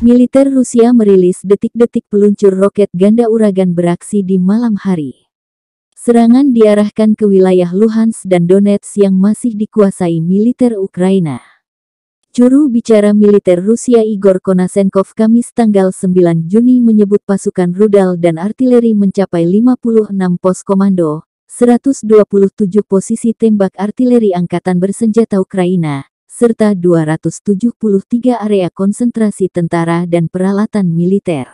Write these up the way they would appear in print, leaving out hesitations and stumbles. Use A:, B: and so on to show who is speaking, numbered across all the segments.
A: Militer Rusia merilis detik-detik peluncur roket ganda Uragan beraksi di malam hari. Serangan diarahkan ke wilayah Luhansk dan Donetsk yang masih dikuasai militer Ukraina. Juru bicara militer Rusia Igor Konasenkov Kamis tanggal 9 Juni menyebut pasukan rudal dan artileri mencapai 56 pos komando, 127 posisi tembak artileri angkatan bersenjata Ukraina, serta 273 area konsentrasi tentara dan peralatan militer.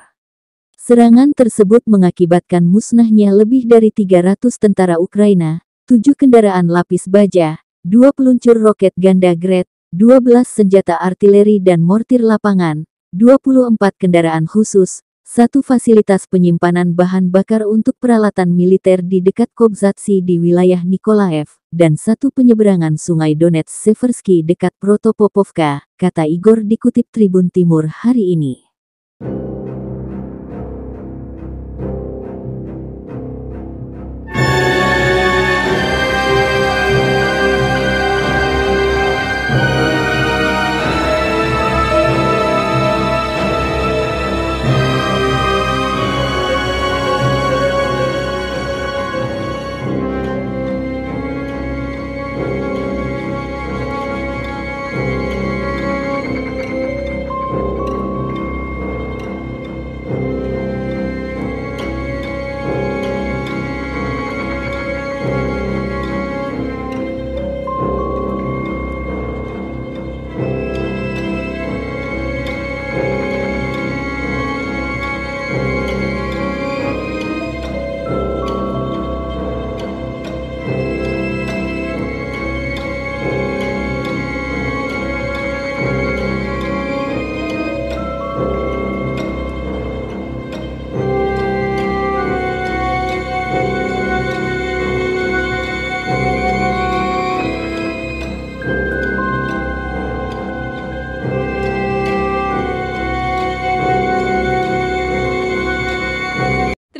A: Serangan tersebut mengakibatkan musnahnya lebih dari 300 tentara Ukraina, 7 kendaraan lapis baja, 2 peluncur roket ganda Gred, 12 senjata artileri dan mortir lapangan, 24 kendaraan khusus, 1 fasilitas penyimpanan bahan bakar untuk peralatan militer di dekat Kobzatsi di wilayah Nikolaev, dan 1 penyeberangan sungai Donetsk Seversky dekat Protopopovka, kata Igor dikutip Tribun Timur hari ini.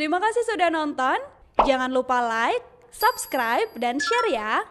B: Terima kasih sudah nonton. Jangan lupa like, subscribe, dan share ya.